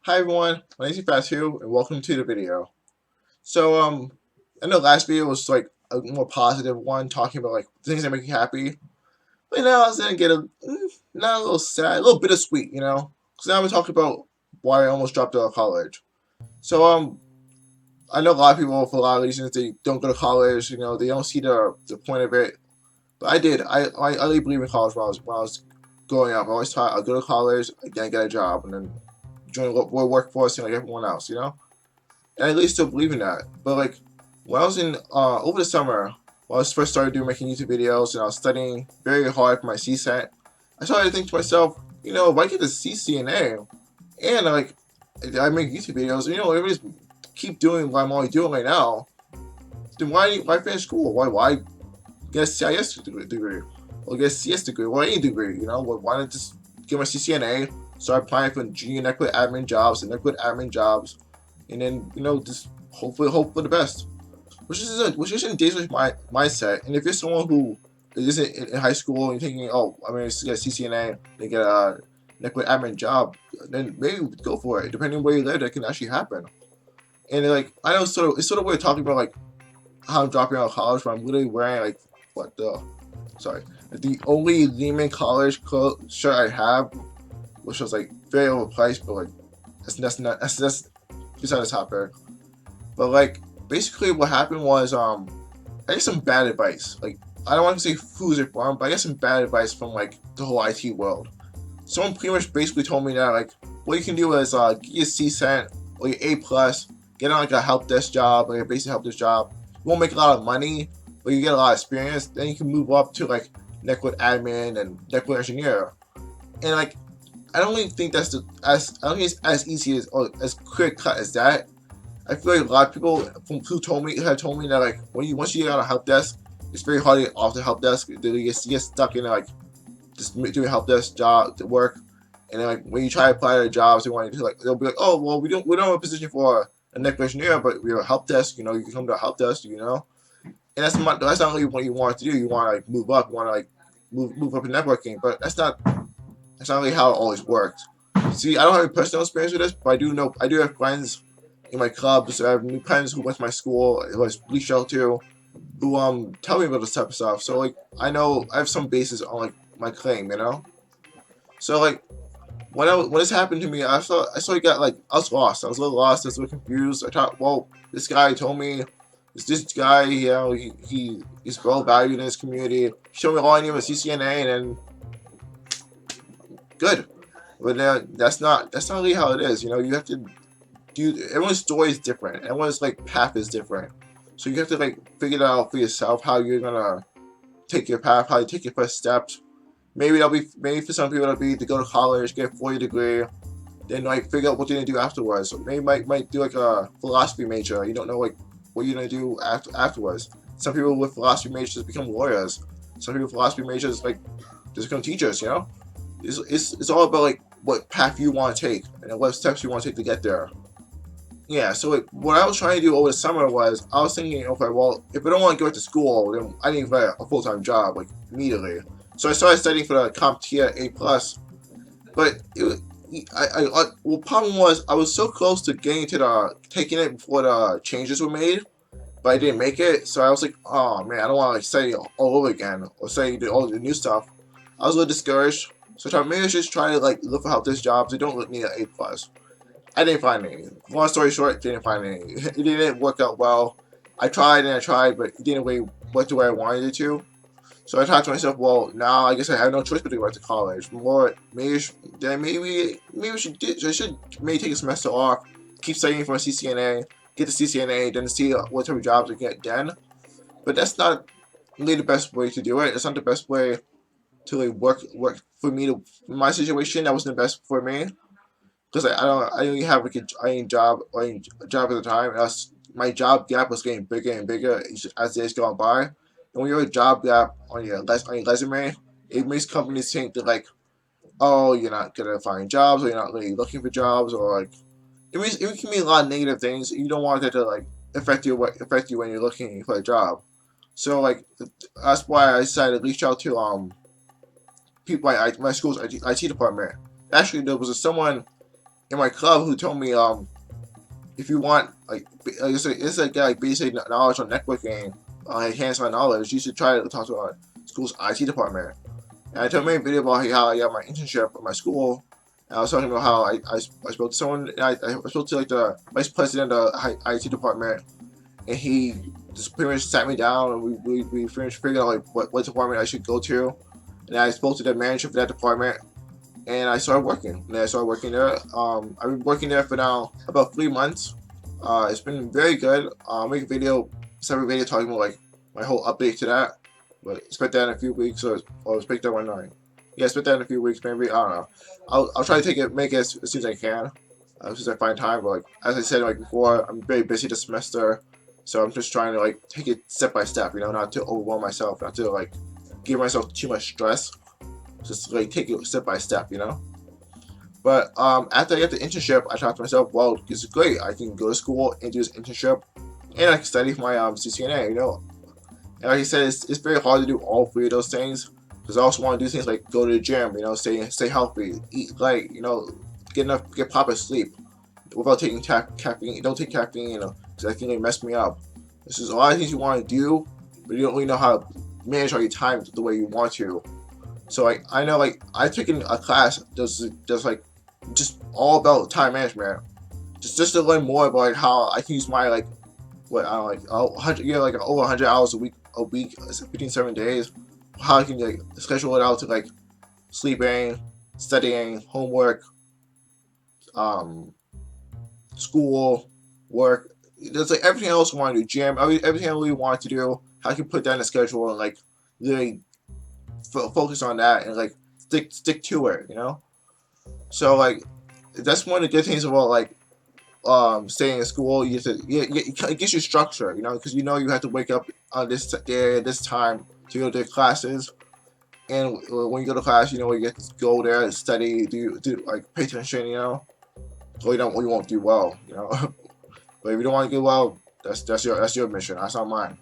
Hi everyone, my name is Fatu, and welcome to the video. So I know last video was like a more positive one, talking about like things that make you happy. But now I was gonna get not a little sad, a little bittersweet, because now I'm talking about why I almost dropped out of college. So I know a lot of people for a lot of reasons they don't go to college. They don't see the point of it. But I did. I really believe in college when I was growing up. I always thought I'd go to college, then get a job, and then join the workforce like everyone else. And I really still believe in that. But like when I was in over the summer, when I was first started doing making YouTube videos and I was studying very hard for my CSAT, I started to think to myself, if I get the CCNA and like I make YouTube videos, if I just keep doing what I'm already doing right now, then why finish school? Why get a CIS degree or get a CS degree or any degree? Why not just get my CCNA, start applying for junior network admin jobs and network admin jobs, and then just hopefully hope for the best. Which isn't dangerous mindset. And if you're someone who isn't in high school and you're thinking, oh, I'm gonna get a CCNA, and get a network admin job, then maybe go for it. Depending on where you live, that can actually happen. And like I know, it's sort of weird talking about like how I'm dropping out of college, but I'm literally wearing like what the sorry, like, the only Lehman College shirt I have, which was like very overpriced, but like that's beside the topic. But like basically what happened was I get some bad advice. Like I don't want to say who's it from, but I get some bad advice from like the whole IT world. Someone pretty much basically told me that like what you can do is get your CSAT or your A+, get on like a help desk job or a basic help desk job. You won't make a lot of money, but you get a lot of experience. Then you can move up to like network admin and network engineer. And like I don't really think I don't think it's as easy as or as clear cut as that. I feel like a lot of people who told me have told me that like once you get on a help desk, it's very hard to get off the help desk. You get stuck in like just doing help desk job to work, and then like when you try to apply to jobs, they want you to like they'll be like, oh well, we don't have a position for a network engineer, but we have a help desk. You can come to a help desk. And that's not really what you want to do. You want to like move up. You want to like move up in networking, but that's not really how it always works. See, I don't have any personal experience with this, but I do have friends in my clubs. I have new friends who went to my school, who I reached out to, who tell me about this type of stuff. So like I know I have some basis on like my claim. So like when this happened to me, I got like I was lost. I was a little lost. I was a little confused. I thought, well, this guy told me this guy, he's well valued in his community. He showed me all I need was CCNA, and then good. But that's not really how it is. You have to do. Everyone's story is different. Everyone's like path is different. So you have to like figure it out for yourself how you're gonna take your path, how you take your first steps. Maybe for some people it'll be to go to college, get a 4-year degree, then like figure out what you're gonna do afterwards. So maybe might do like a philosophy major. You don't know like what you're gonna do afterwards. Some people with philosophy majors become lawyers. Some people with philosophy majors like just become teachers. It's all about like what path you want to take and what steps you want to take to get there. Yeah, so like, what I was trying to do over the summer was I was thinking, okay, well, if I don't want to go to school, then I need to get a full time job like immediately. So I started studying for the CompTIA A+, but well, problem was I was so close to getting to the taking it before the changes were made, but I didn't make it. So I was like, oh man, I don't want to like study all over again or study all the new stuff. I was a little discouraged, so I thought maybe I should just try to like look for help desk jobs. They don't need an A+. I didn't find any. Long story short, didn't find any. It didn't work out well. I tried, but it didn't really work the way I wanted it to. So I thought to myself, well, now I guess I have no choice but to go back to college. More, maybe I should maybe take a semester off, keep studying for a CCNA, get the CCNA, then see what type of jobs I get then. But that's not really the best way to do it. It's not the best way to like work for me to my situation. That wasn't the best for me because I only have like a job a job at the time. And my job gap was getting bigger and bigger as days go on by. And when you have a job gap on your resume, it makes companies think that like, oh, you're not gonna find jobs, or you're not really looking for jobs, or like it can mean a lot of negative things. You don't want that to like affect you when you're looking for a job. So like that's why I decided to reach out to people my school's IT department. Actually, there was someone in my club who told me if you want it's like basic knowledge on networking, hands-on knowledge, you should try to talk to our school's IT department. And I told him a video about how I got my internship at my school. And I was talking about how I spoke to someone. I spoke to like the vice president of the IT department, and he just pretty much sat me down and we pretty much figured out like what department I should go to. And I spoke to the manager for that department, and I started working. And I started working there. I've been working there for now about 3 months. It's been very good. I'll make a video, separate video talking about like my whole update to that. But expect that in a few weeks, or expect that one night. Yeah, expect that in a few weeks, maybe. I don't know. I'll try to make it as soon as I can, as soon as I find time. But like as I said like before, I'm very busy this semester, so I'm just trying to like take it step by step. You know, not to overwhelm myself, not to like give myself too much stress. Just like take it step by step. You know. But after I get the internship, I thought to myself, well, this is great. I can go to school and do this internship, and I can study for my CCNA. You know, and like I said, it's very hard to do all three of those things. Because I also want to do things like go to the gym, you know, stay healthy, eat light, you know, get proper sleep without taking caffeine. Don't take caffeine, you know, because that can really mess me up. This is a lot of things you want to do, but you don't really know how to manage all your time the way you want to. So like I know like I took in a class that's like just all about time management, just to learn more about like how I can use my like what I don't know, like 100 like over 100 hours a week, 15 7 days. How I can like schedule it out to like sleeping, studying, homework, school, work. There's like everything else I want to do, gym, everything I really want to do. How I can put that in a schedule and like really focus on that and like stick to it, you know. So like that's one of the good things about like staying in school. It gives you structure, you know, because you know you have to wake up on this day, this time to go to classes, and when you go to class, you know you get to go there and study, do like pay attention, you know, or you won't do well, you know. But if you don't want to do well, that's your mission. That's not mine.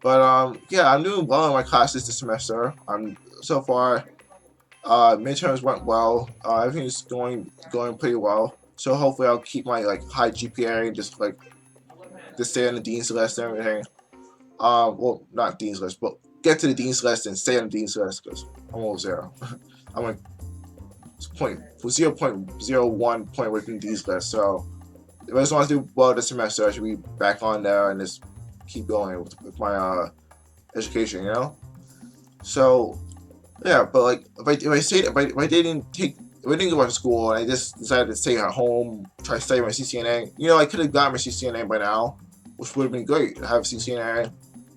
But yeah, I'm doing well in my classes this semester. I'm so far. Midterms went well. Everything's going pretty well. So hopefully I'll keep my like high GPA and just stay on the dean's list and everything. Well, not dean's list, but get to the dean's list and stay on the dean's list because I'm almost there. I'm like 0.01 point away from the dean's list. So if I just want to do well this semester, I should be back on there and just keep going with my education, you know. So yeah, but like if I didn't go back to school and I just decided to stay at home, try to study my CCNA, you know, I could have got my CCNA by now, which would have been great to have CCNA,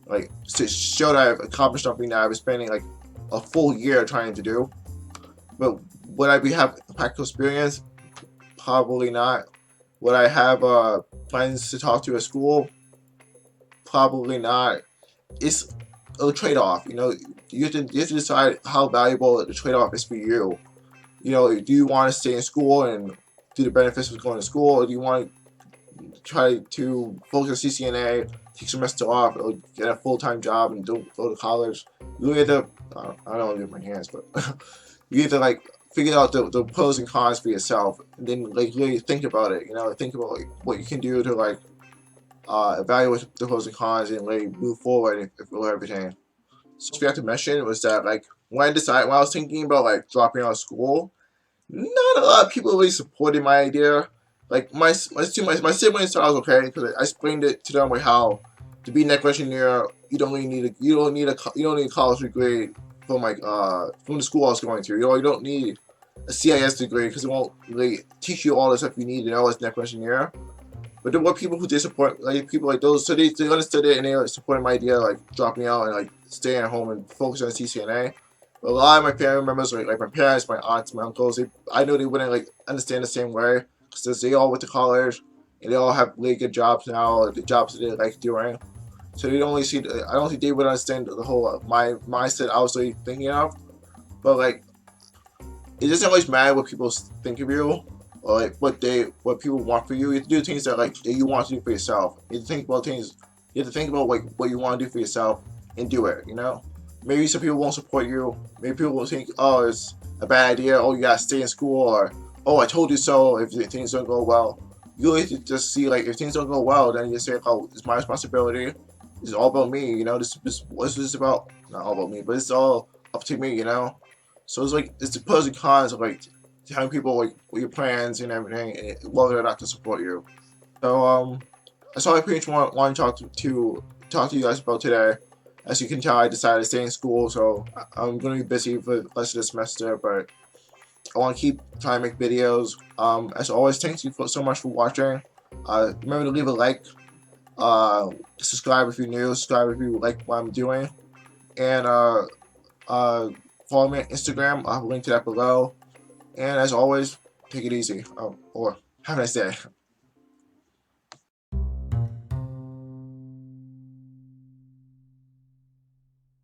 like to show that I've accomplished something that I've been spending like a full year trying to do. But would I have practical experience? Probably not. Would I have friends to talk to at school? Probably not. It's a trade-off, you know. You have to decide how valuable the trade-off is for you. You know, do you want to stay in school and do the benefits of going to school, or do you want to try to focus on CCNA, take a semester off, or get a full-time job and don't go to college? You have to, I don't want to do my hands, but you have to like figure out the pros and cons for yourself, and then like really think about it. You know, think about like what you can do to like evaluate the pros and cons and like move forward with everything. So what I have to mention was that like when I was thinking about like dropping out of school, not a lot of people really supported my idea. Like my siblings thought I was okay because I explained it to them like how to be a network engineer you don't need a college degree from like from the school I was going to. You don't need a CIS degree because it won't really teach you all the stuff you need to know as a network engineer. But there were people who did support, like people like those, so they understood it and they like, supported my idea, like dropping out and like staying at home and focusing on CCNA. But a lot of my family members, like my parents, my aunts, my uncles, I know they wouldn't like understand the same way because they all went to college and they all have really good jobs now, like, the jobs that they like doing. So they don't really see. I don't think they would understand the whole my mindset I was really thinking of. But like, it doesn't always matter what people think of you or like what people want for you. You have to do things that like that you want to do for yourself. You have to think about things. You have to think about like what you want to do for yourself and do it. You know, maybe some people won't support you. Maybe people will think, oh, it's a bad idea. Oh, you gotta stay in school, or oh, I told you so, if things don't go well. You really just see, like, if things don't go well, then you say, oh, it's my responsibility. It's all about me, you know. This is about, not all about me, but it's all up to me, you know. So it's like it's the pros and cons of like telling people like what your plans and everything, and whether or not to support you. So that's all I pretty much want to talk to you guys about today. As you can tell, I decided to stay in school, so I'm going to be busy for the rest of the semester, but I want to keep trying to make videos. As always, thank you so much for watching. Remember to leave a like, subscribe if you're new, subscribe if you like what I'm doing, and uh, follow me on Instagram. I'll have a link to that below. And as always, take it easy, or have a nice day.